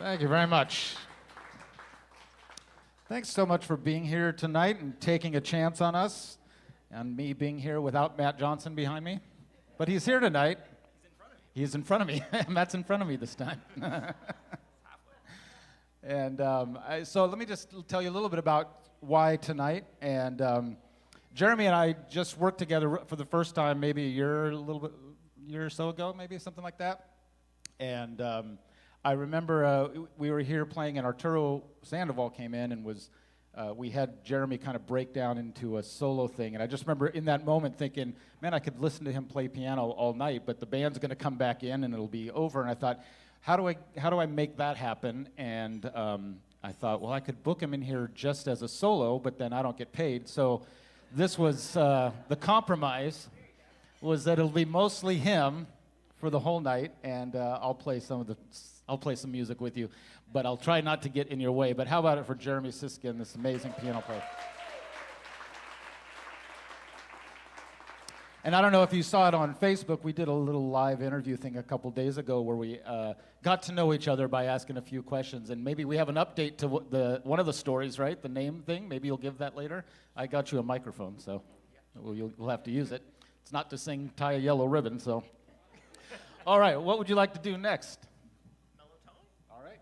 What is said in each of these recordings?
Thank you very much. Thanks so much for being here tonight and taking a chance on us and me being here without Matt Johnson behind me. But he's here tonight. He's in front of me. Matt's in front of me this time. And so let me just tell you a little bit about why tonight. And Jeremy and I just worked together for the first time maybe a year or so ago, maybe something like that. And I remember we were here playing, and Arturo Sandoval came in and we had Jeremy kind of break down into a solo thing. And I just remember in that moment thinking, man, I could listen to him play piano all night, but the band's going to come back in and it'll be over. And I thought, how do I make that happen? And I thought, well, I could book him in here just as a solo, but then I don't get paid. So this was the compromise, was that it'll be mostly him for the whole night, and I'll play some music with you, but I'll try not to get in your way. But how about it for Jeremy SISKIND, this amazing piano player? And I don't know if you saw it on Facebook, we did a little live interview thing a couple days ago where we got to know each other by asking a few questions, and maybe we have an update to one of the stories, right? The name thing, maybe you'll give that later. I got you a microphone, so you'll have to use it. It's not to sing Tie a Yellow Ribbon, so. All right, what would you like to do next? All right.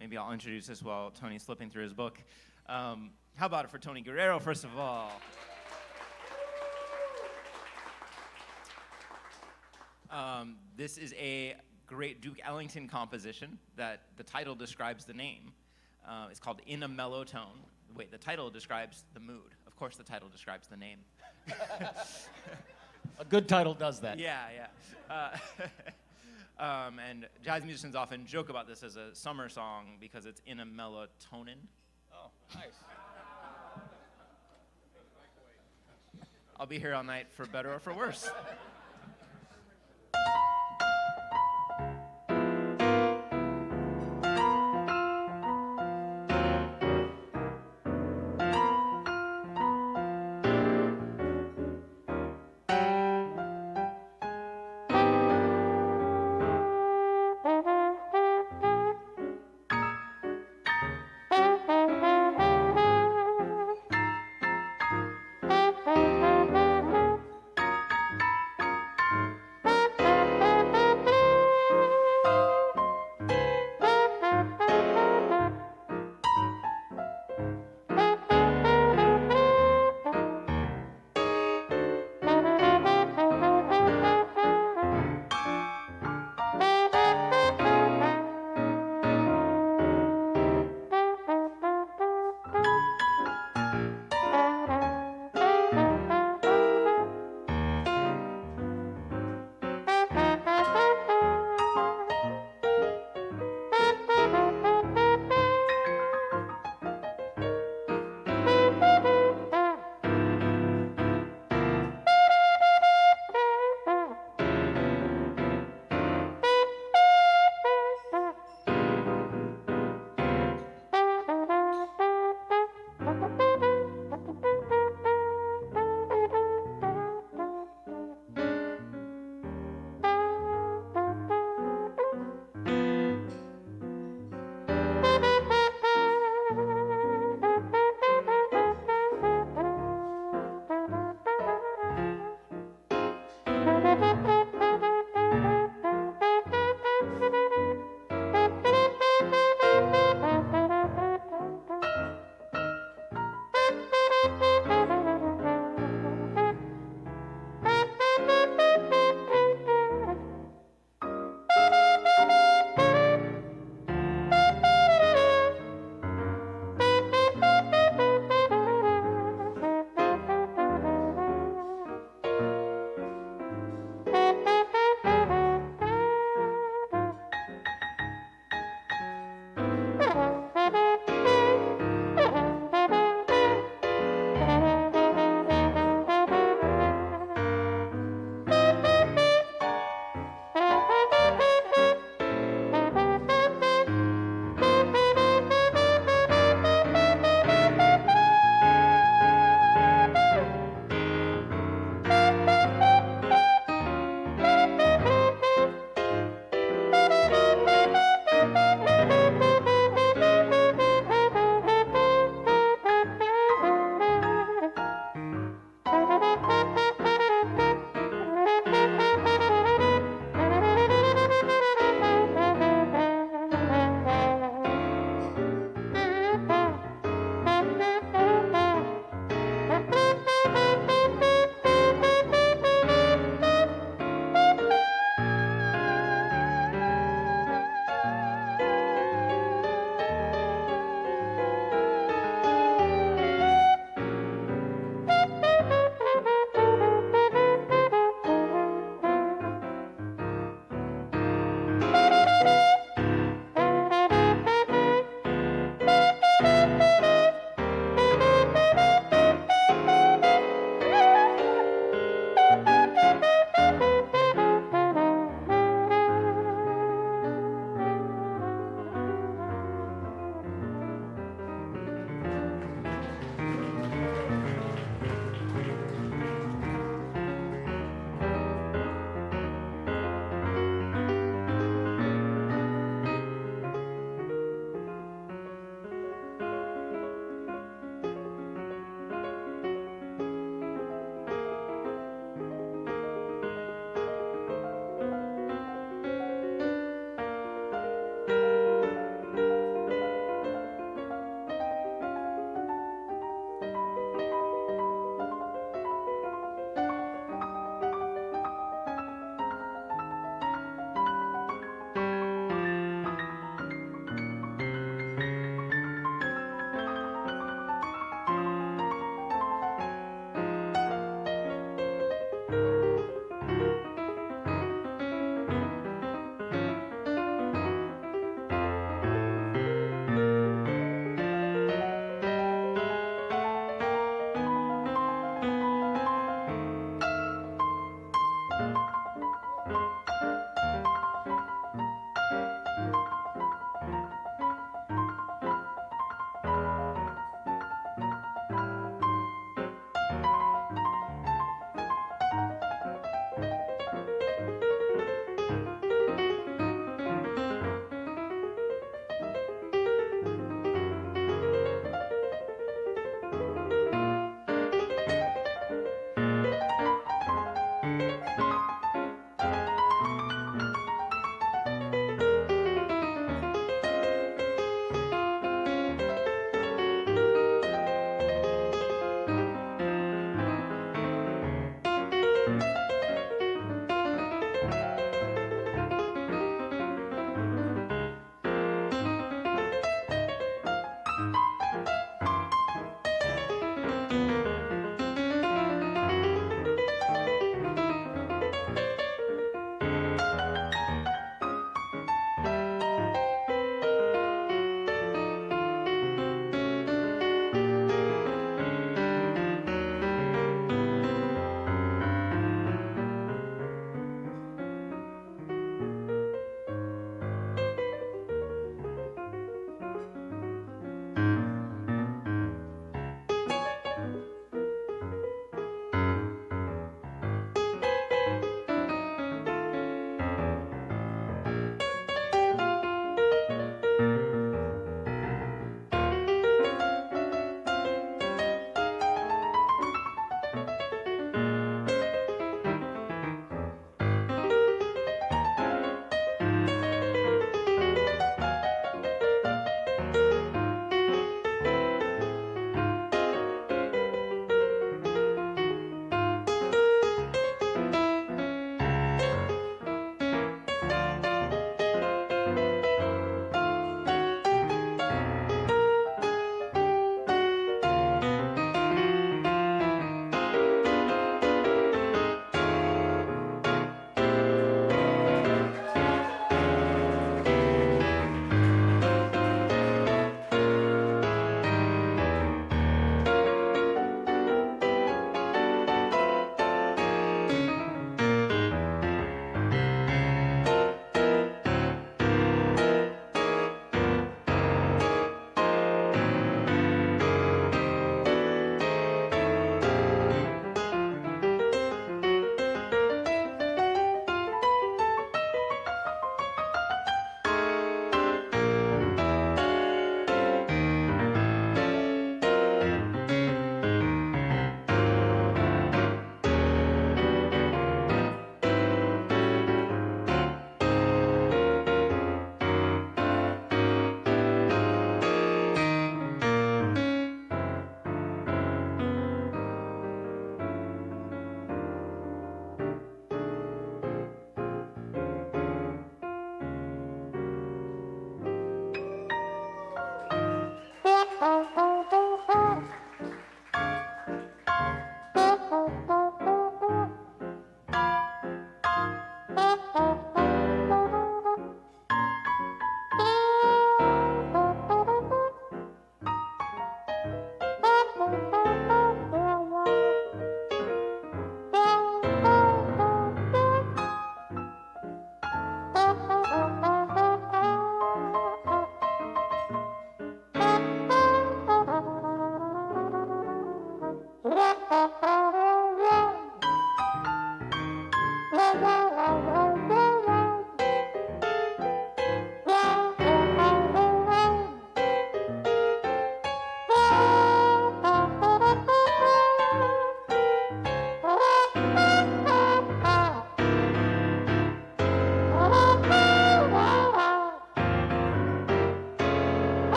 Maybe I'll introduce this while Tony's flipping through his book. How about it for Tony Guerrero, first of all? This is a great Duke Ellington composition that the title describes the name. It's called In a Mellow Tone. Wait, the title describes the mood. Of course, the title describes the name. A good title does that. Yeah. And jazz musicians often joke about this as a summer song because it's in a melatonin. Oh, nice. I'll be here all night for better or for worse.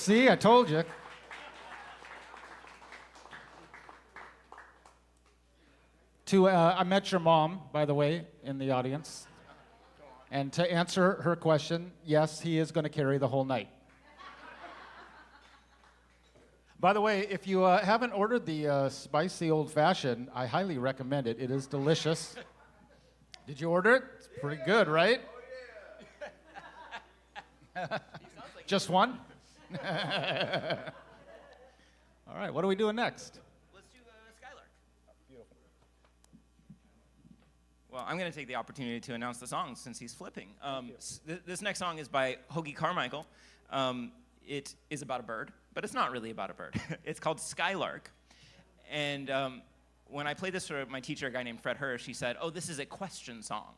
See, I told you. I met your mom, by the way, in the audience. And to answer her question, yes, he is going to carry the whole night. By the way, if you haven't ordered the spicy old fashioned, I highly recommend it. It is delicious. Did you order it? It's pretty good, right? Just one? All right, what are we doing next? Let's do Skylark. Beautiful. Well, I'm going to take the opportunity to announce the song since he's flipping. This next song is by Hoagie Carmichael. It is about a bird, but it's not really about a bird. It's called Skylark. And when I played this for my teacher, a guy named Fred Hirsch, he said, oh, this is a question song,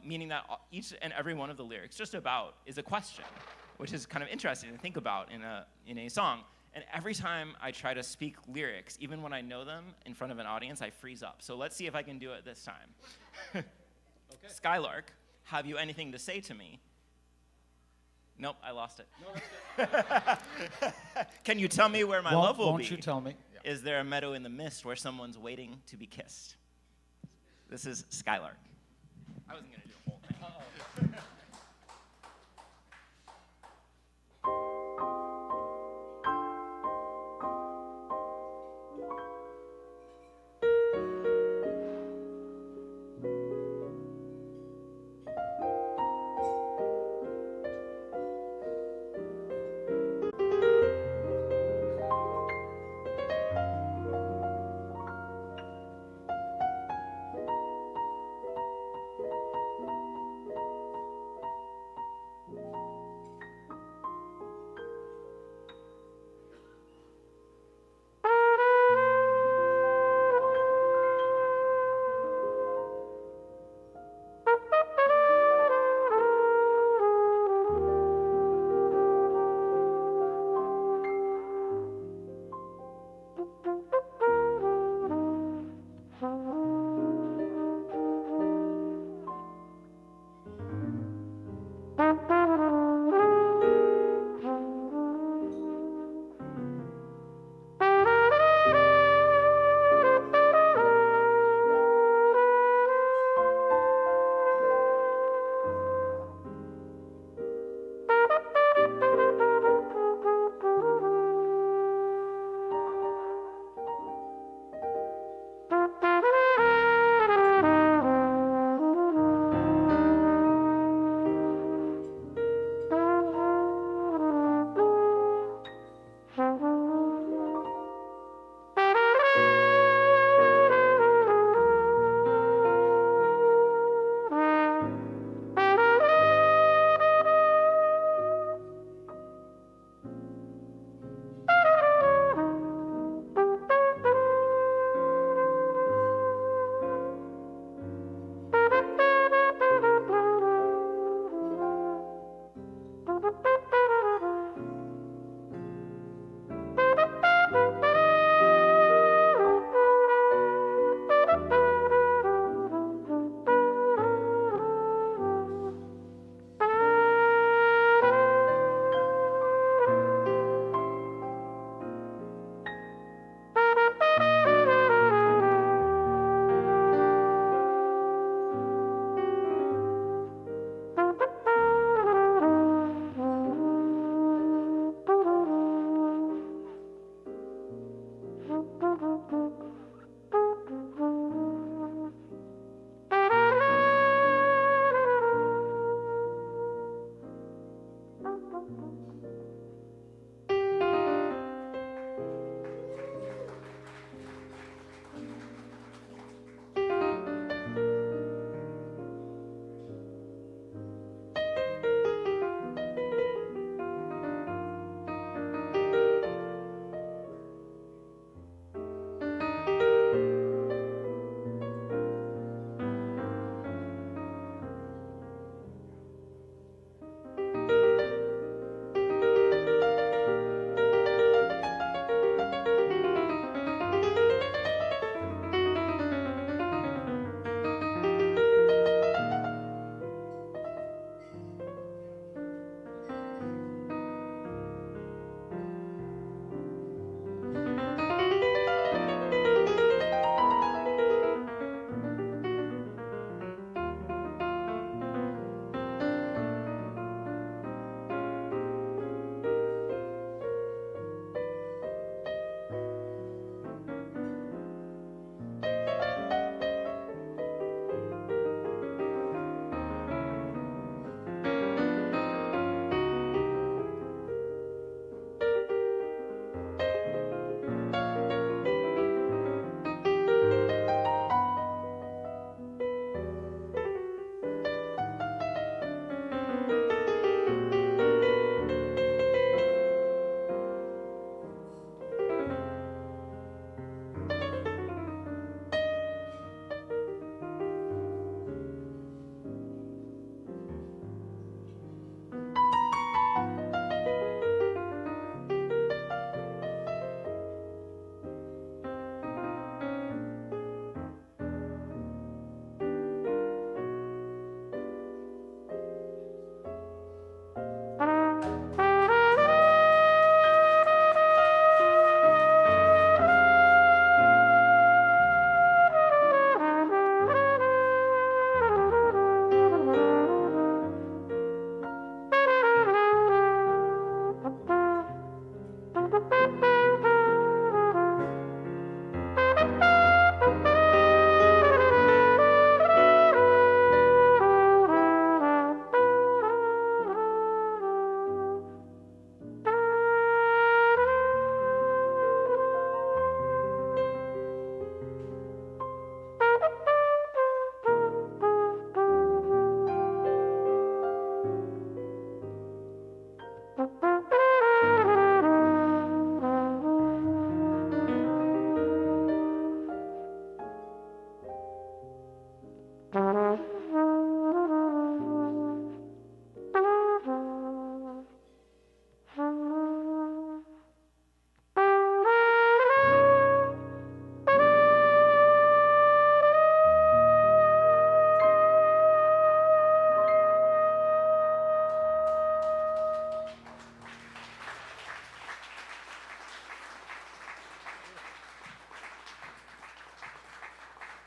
meaning that each and every one of the lyrics, just about, is a question, which is kind of interesting to think about in a song. And every time I try to speak lyrics, even when I know them in front of an audience, I freeze up. So let's see if I can do it this time. Okay. Skylark, have you anything to say to me? Nope, I lost it. No, that's good. Can you tell me where my love will be? Won't you tell me? Yeah. Is there a meadow in the mist where someone's waiting to be kissed? This is Skylark. I wasn't going to do a whole thing.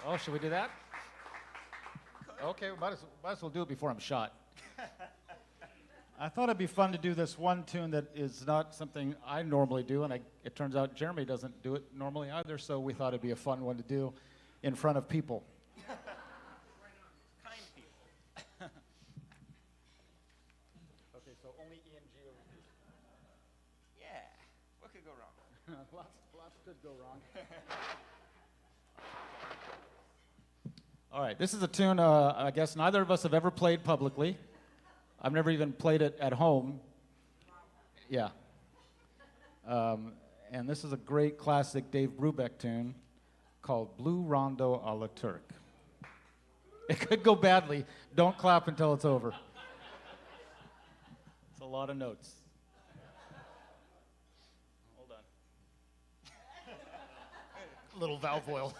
Oh, should we do that? Okay, we might as well do it before I'm shot. I thought it'd be fun to do this one tune that is not something I normally do, and it turns out Jeremy doesn't do it normally either, so we thought it'd be a fun one to do in front of people. Kind people. Okay, so only E and G. Yeah. What could go wrong? Lots could go wrong. All right, this is a tune I guess neither of us have ever played publicly. I've never even played it at home. Yeah. And this is a great classic Dave Brubeck tune called Blue Rondo a la Turk. It could go badly. Don't clap until it's over. It's a lot of notes. Hold on. Little valve oil.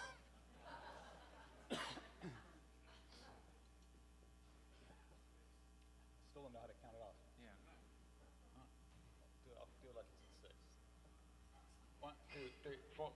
Still don't know how to count it off. Yeah. I'll do it like it's at 6. 1, 2, 3, 4.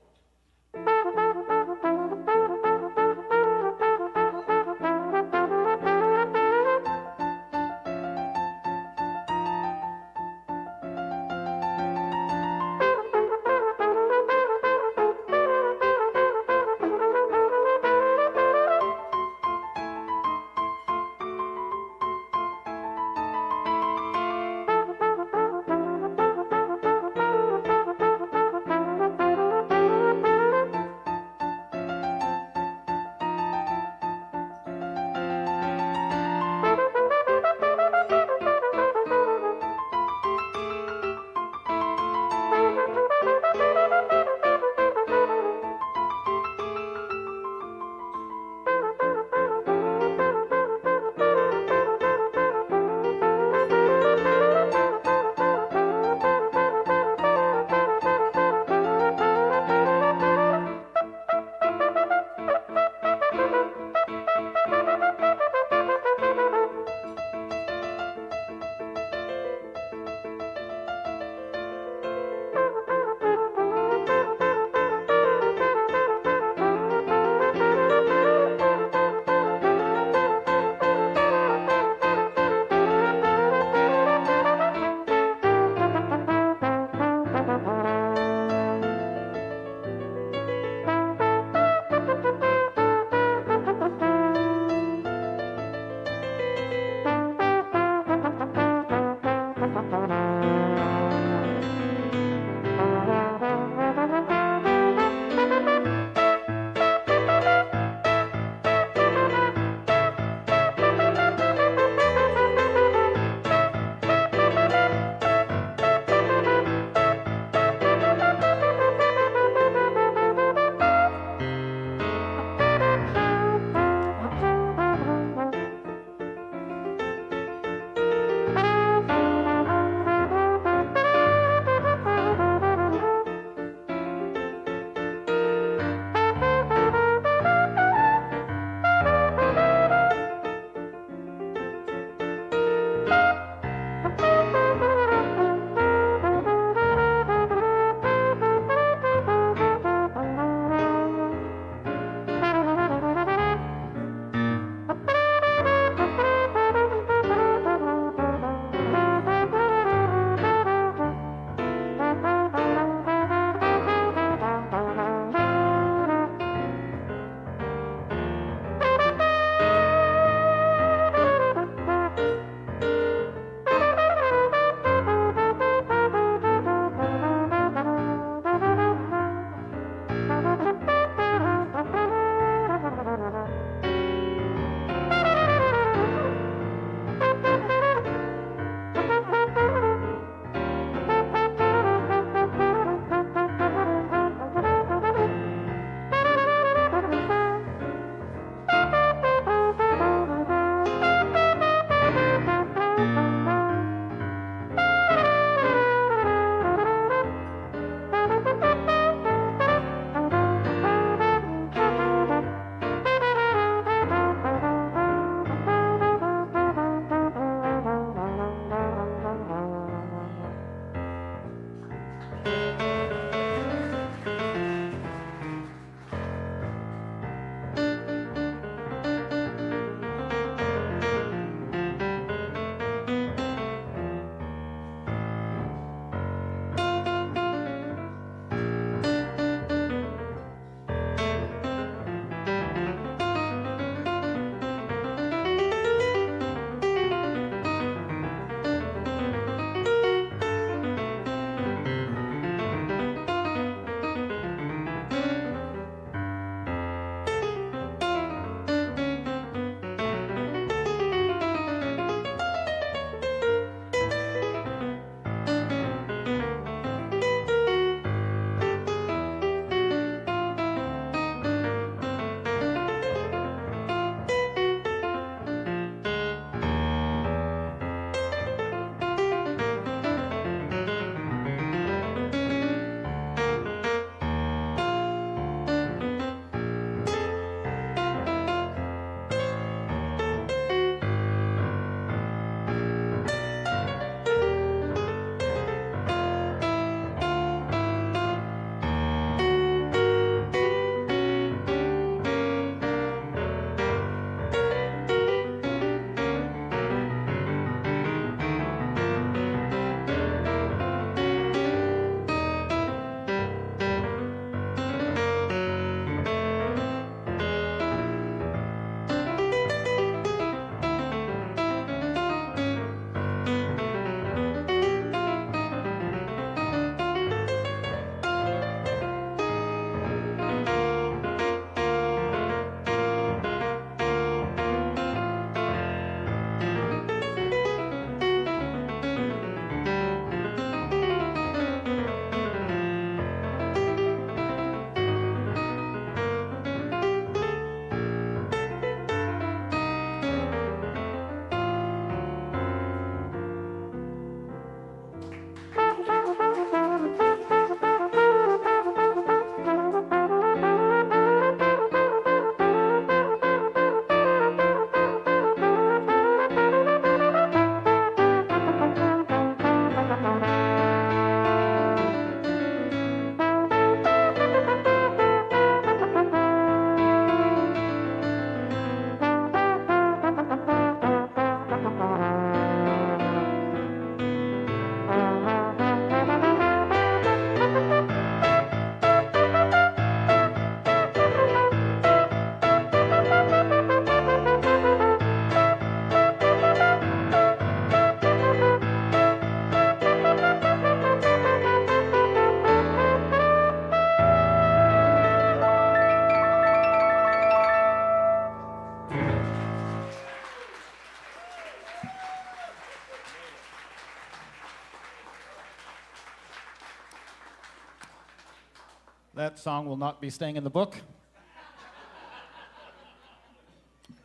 That song will not be staying in the book.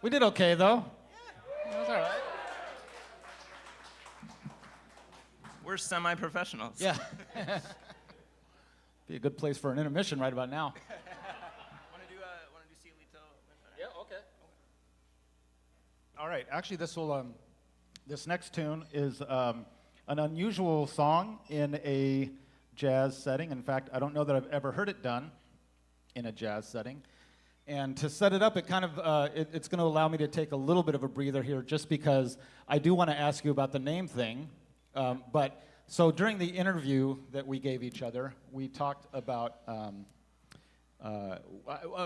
We did okay, though. That was all right. We're semi-professionals. Yeah. Be a good place for an intermission right about now. Want to do Cielito? Yeah, okay. All right, actually this next tune is an unusual song in a jazz setting. In fact, I don't know that I've ever heard it done in a jazz setting. And to set it up, it's going to allow me to take a little bit of a breather here, just because I do want to ask you about the name thing. So during the interview that we gave each other, we talked about a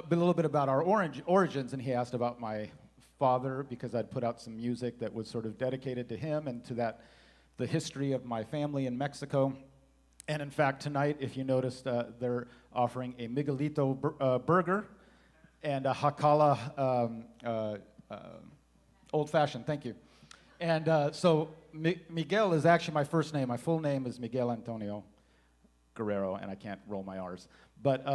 little bit about our origins, and he asked about my father, because I'd put out some music that was sort of dedicated to him and to the history of my family in Mexico. And in fact, tonight, if you noticed, they're offering a Miguelito burger and a Jacala old-fashioned, thank you. And so Miguel is actually my first name. My full name is Miguel Antonio Guerrero, and I can't roll my R's. But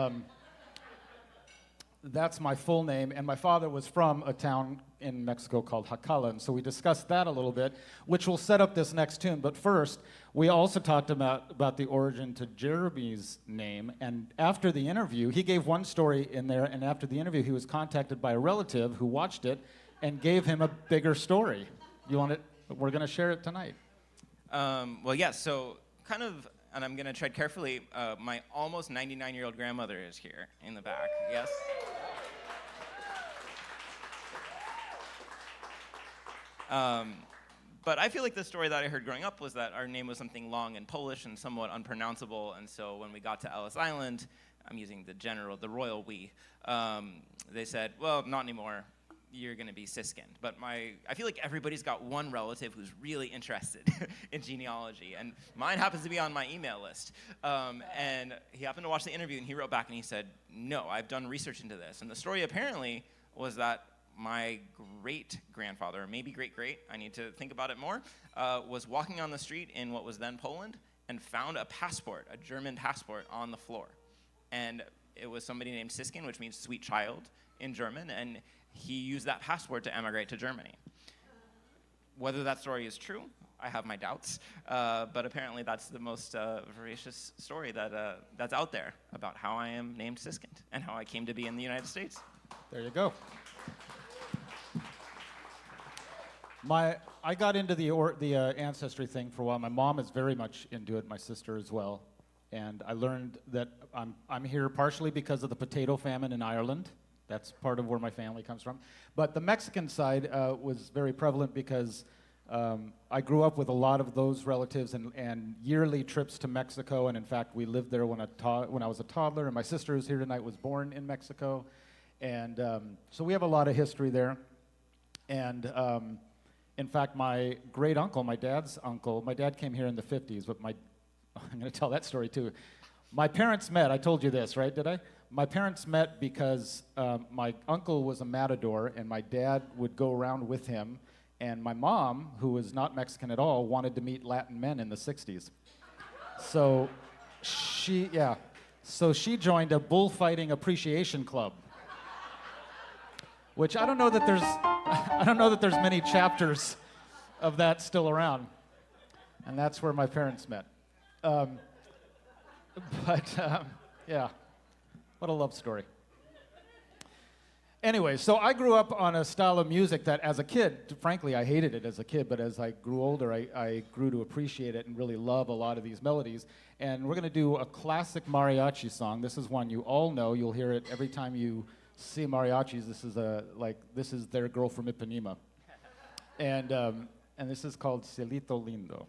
that's my full name, and my father was from a town in Mexico called Jacala, and so we discussed that a little bit, which will set up this next tune. But first, we also talked about the origin to Jeremy's name, and after the interview, he gave one story in there, and after the interview, he was contacted by a relative who watched it and gave him a bigger story. You want it? We're going to share it tonight. Well, yeah, so kind of, and I'm going to tread carefully, my almost 99-year-old grandmother is here in the back, yes? But I feel like the story that I heard growing up was that our name was something long and Polish and somewhat unpronounceable, and so when we got to Ellis Island, I'm using the royal we, they said, well, not anymore. You're going to be SISKIND. But I feel like everybody's got one relative who's really interested in genealogy, and mine happens to be on my email list. And he happened to watch the interview, and he wrote back and he said, no, I've done research into this. And the story apparently was that my great-grandfather, or maybe great-great, I need to think about it more, was walking on the street in what was then Poland and found a passport, a German passport, on the floor. And it was somebody named Siskin, which means sweet child in German, and he used that passport to emigrate to Germany. Whether that story is true, I have my doubts, but apparently that's the most veracious story that's out there about how I am named Siskind and how I came to be in the United States. There you go. I got into the ancestry thing for a while. My mom is very much into it, my sister as well. And I learned that I'm here partially because of the potato famine in Ireland. That's part of where my family comes from. But the Mexican side was very prevalent because I grew up with a lot of those relatives and yearly trips to Mexico. And in fact, we lived there when I was a toddler. And my sister who's here tonight was born in Mexico. And so we have a lot of history there. And in fact, my great uncle, my dad's uncle, my dad came here in the 50s, but I'm going to tell that story too. My parents met, I told you this, right, did I? My parents met because my uncle was a matador, and my dad would go around with him, and my mom, who was not Mexican at all, wanted to meet Latin men in the 60s. So she joined a bullfighting appreciation club, which I don't know that there's many chapters of that still around, and that's where my parents met. Yeah. What a love story. Anyway, so I grew up on a style of music that as a kid, frankly, I hated it as a kid, but as I grew older, I grew to appreciate it and really love a lot of these melodies. And we're going to do a classic mariachi song. This is one you all know. You'll hear it every time you see mariachis. This is their girl from Ipanema. And this is called Cielito Lindo.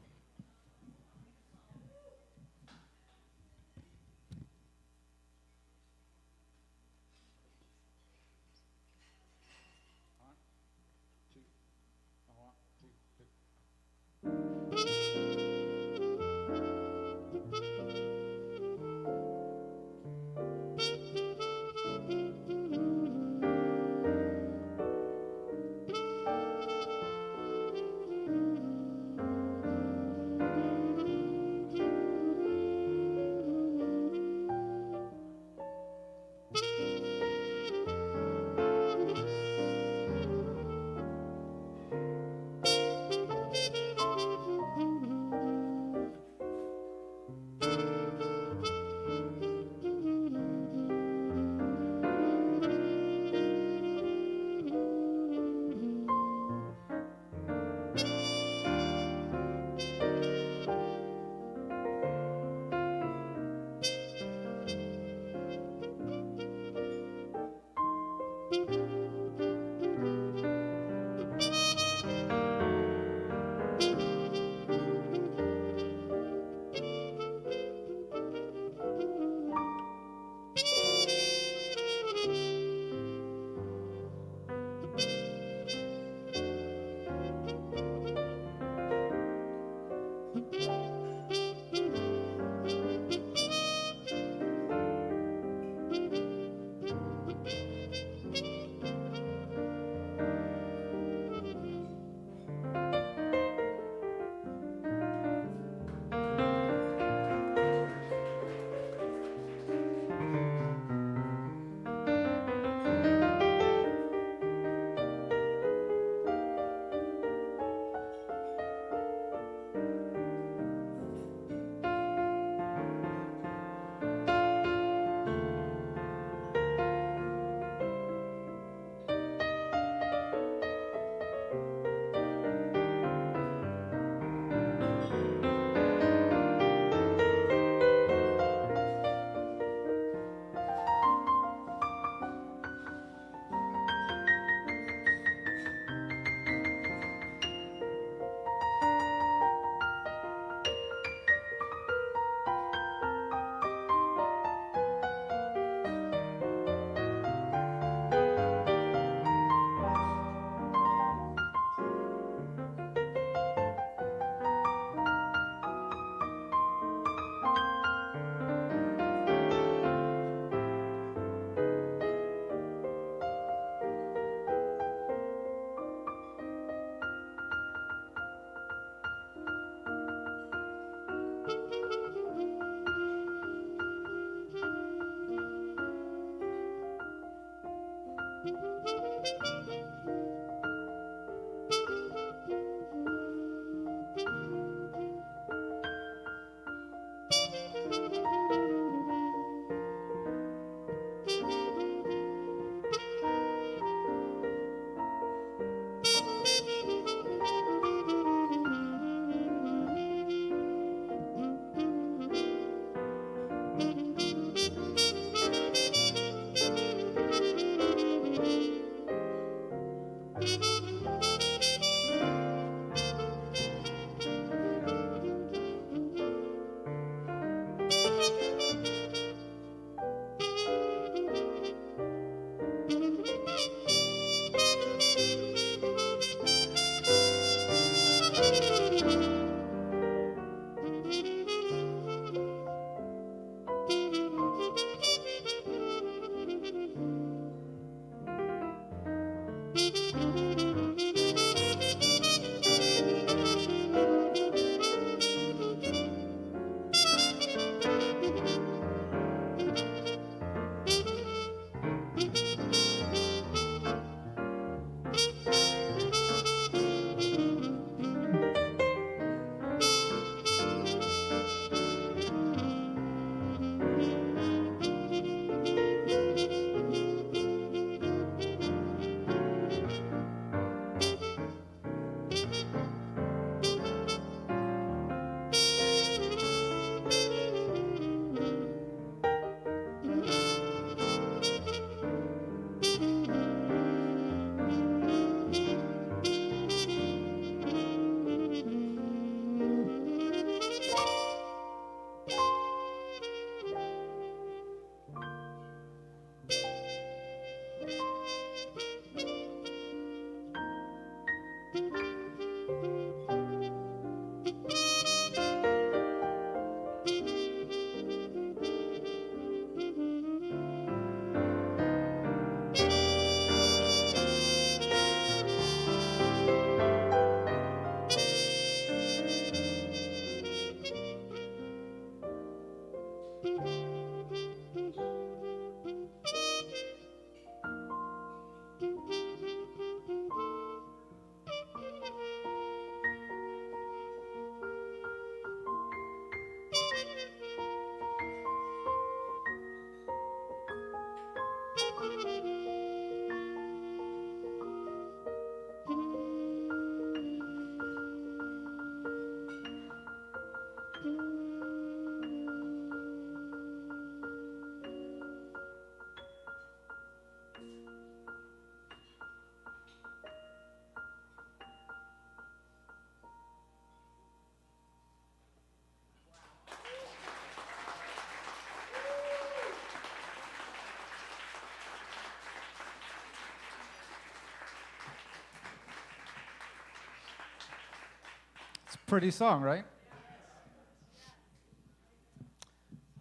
Pretty song, right?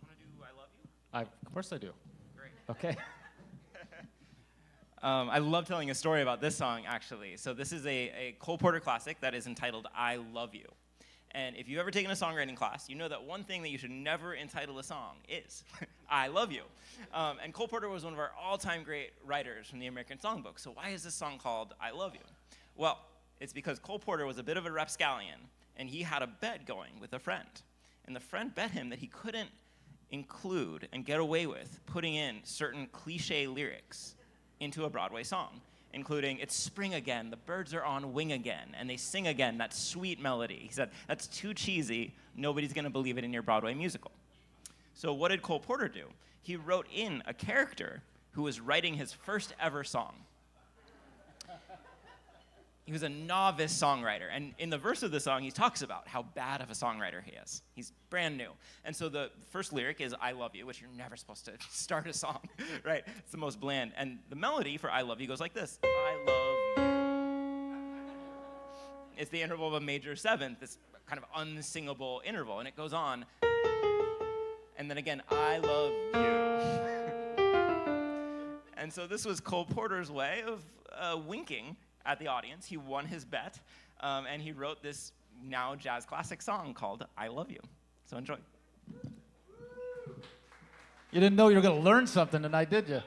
Want to do I Love You? Of course I do. Great. Okay. I love telling a story about this song, actually. So this is a Cole Porter classic that is entitled I Love You. And if you've ever taken a songwriting class, you know that one thing that you should never entitle a song is I Love You. And Cole Porter was one of our all-time great writers from the American Songbook. So why is this song called I Love You? Well, it's because Cole Porter was a bit of a rapscallion, and he had a bet going with a friend. And the friend bet him that he couldn't include and get away with putting in certain cliche lyrics into a Broadway song, including "It's spring again, the birds are on wing again, and they sing again that sweet melody." He said, "That's too cheesy, nobody's gonna believe it in your Broadway musical." So what did Cole Porter do? He wrote in a character who was writing his first ever song. He was a novice songwriter, and in the verse of the song, he talks about how bad of a songwriter he is. He's brand new. And so the first lyric is I love you, which you're never supposed to start a song, right? It's the most bland. And the melody for I love you goes like this: I love you. It's the interval of a major seventh, this kind of unsingable interval, and it goes on. And then again, I love you. And so this was Cole Porter's way of winking at the audience. He won his bet, and he wrote this now jazz classic song called I Love You. So enjoy. You didn't know you were going to learn something tonight, did you?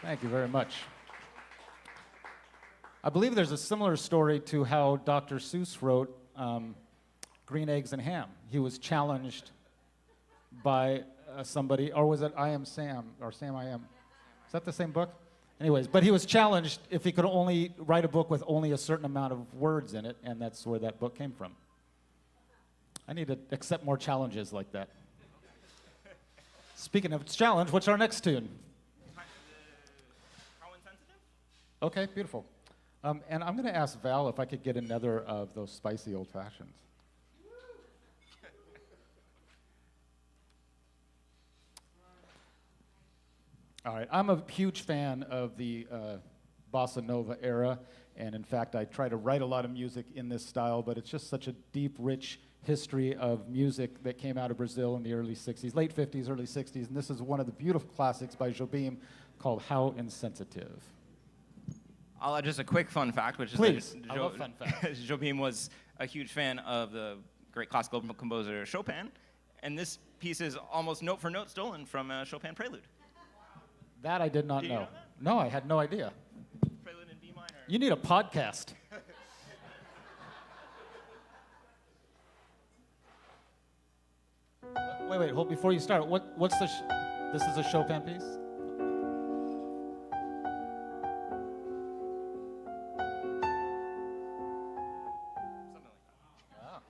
Thank you very much. I believe there's a similar story to how Dr. Seuss wrote Green Eggs and Ham. He was challenged by somebody, or was it I Am Sam, or Sam I Am? Is that the same book? Anyways, but he was challenged if he could only write a book with only a certain amount of words in it, and that's where that book came from. I need to accept more challenges like that. Speaking of challenge, what's our next tune? Okay, beautiful. And I'm going to ask Val if I could get another of those spicy old fashions. All right, I'm a huge fan of the Bossa Nova era, and in fact, I try to write a lot of music in this style, but it's just such a deep, rich history of music that came out of Brazil in the early 60s, late 50s, early 60s, and this is one of the beautiful classics by Jobim called How Insensitive. I'll add just a quick fun fact, which is Please, that I love fun facts. Jobim was a huge fan of the great classical composer Chopin, and this piece is almost note for note stolen from a Chopin prelude. That I did not Did you know. know that? No, I had no idea. Prelude in B minor. You need a podcast. Wait, hold before you start. What's the? This is a Chopin piece. Something like that. Ah.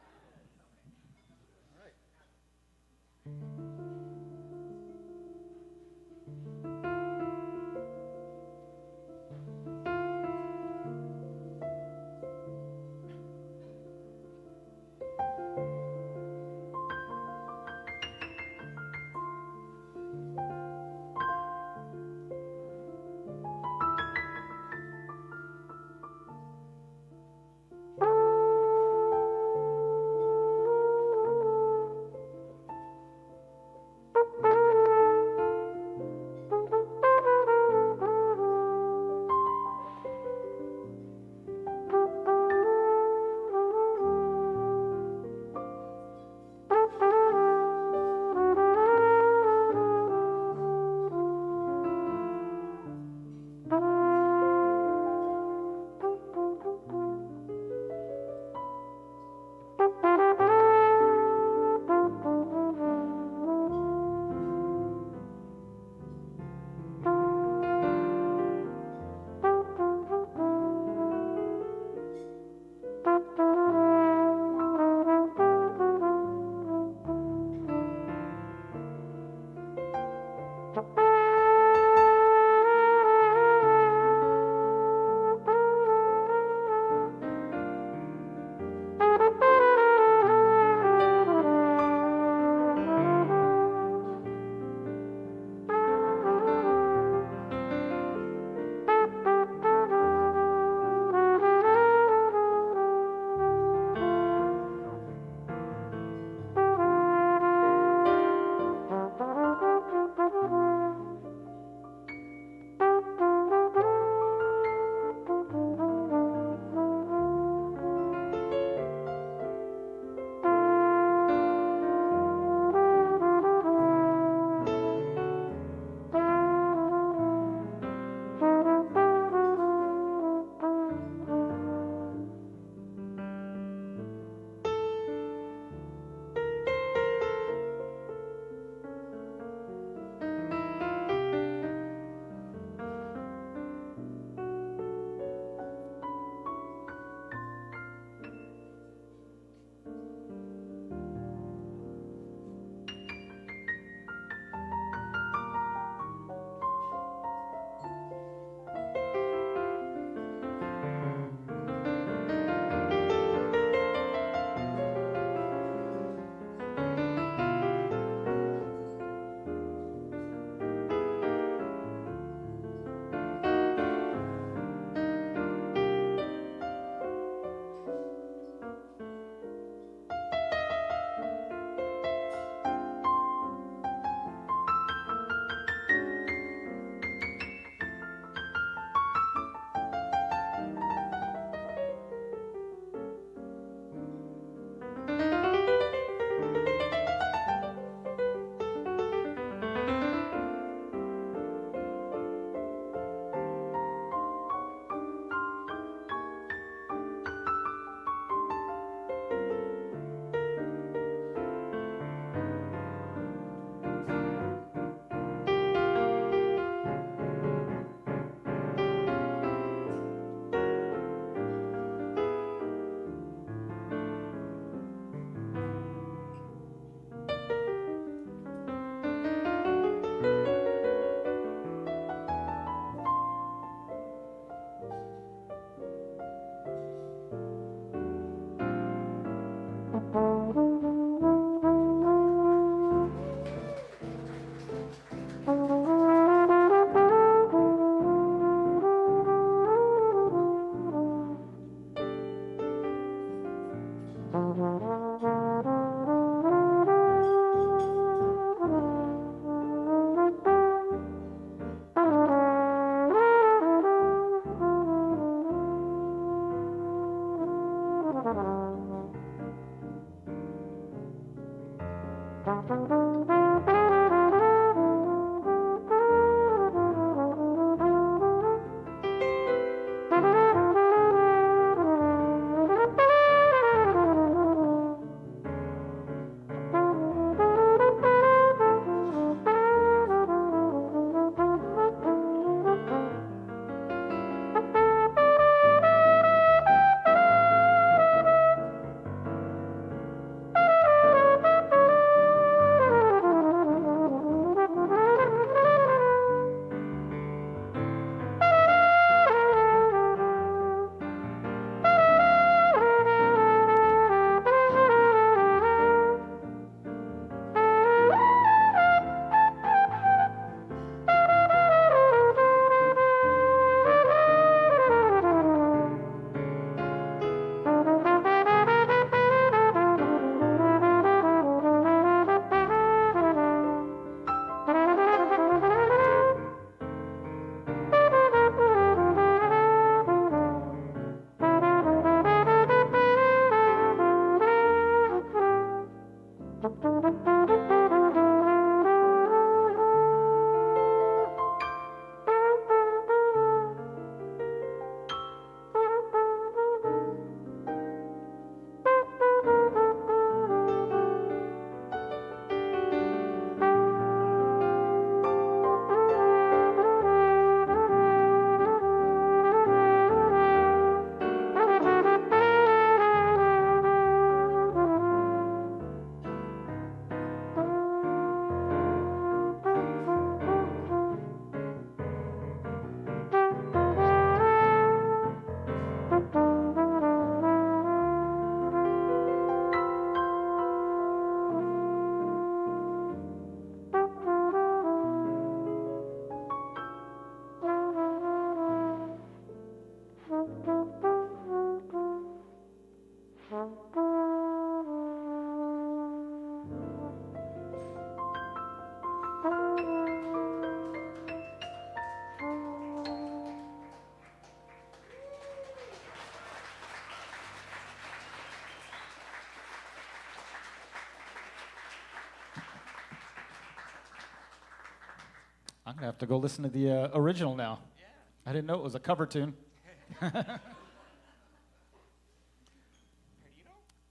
I'm gonna have to go listen to the original now. Yeah. I didn't know it was a cover tune.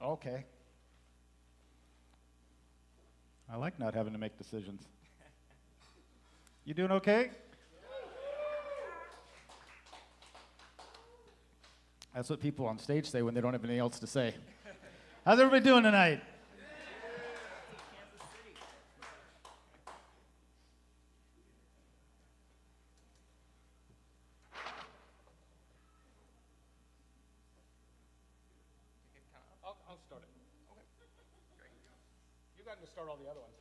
Okay. I like not having to make decisions. You doing okay? That's what people on stage say when they don't have anything else to say. How's everybody doing tonight? I'll start it. Okay. Great. You got to start all the other ones.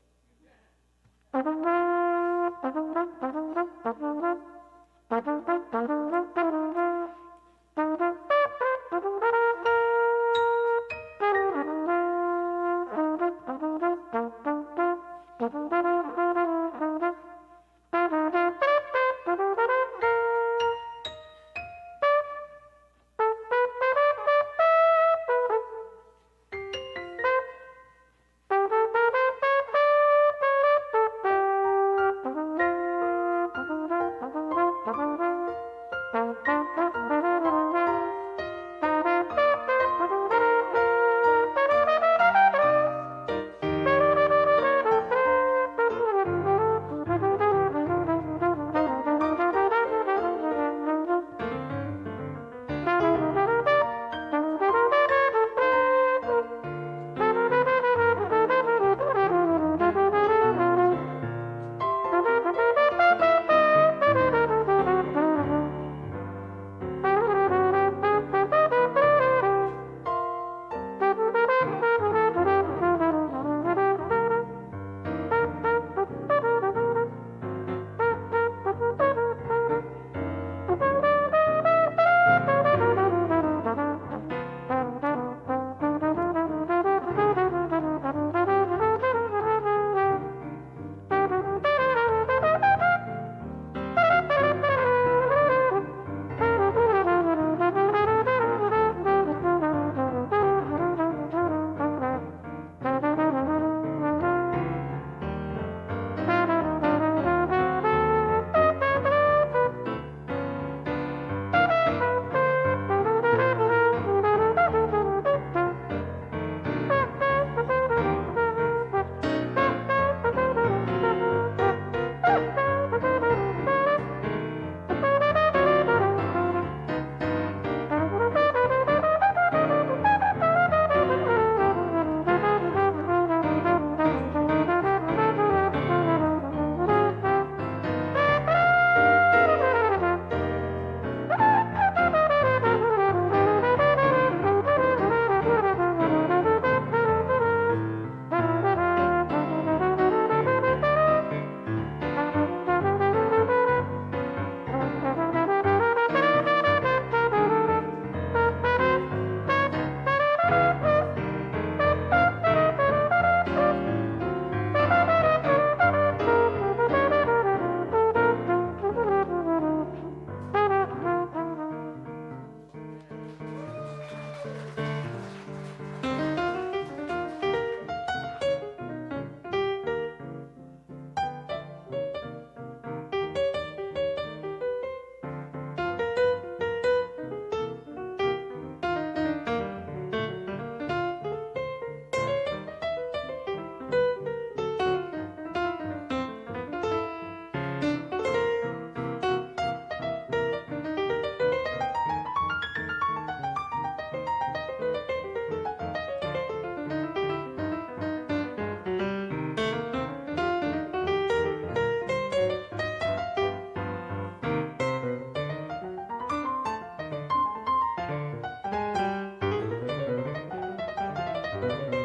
you.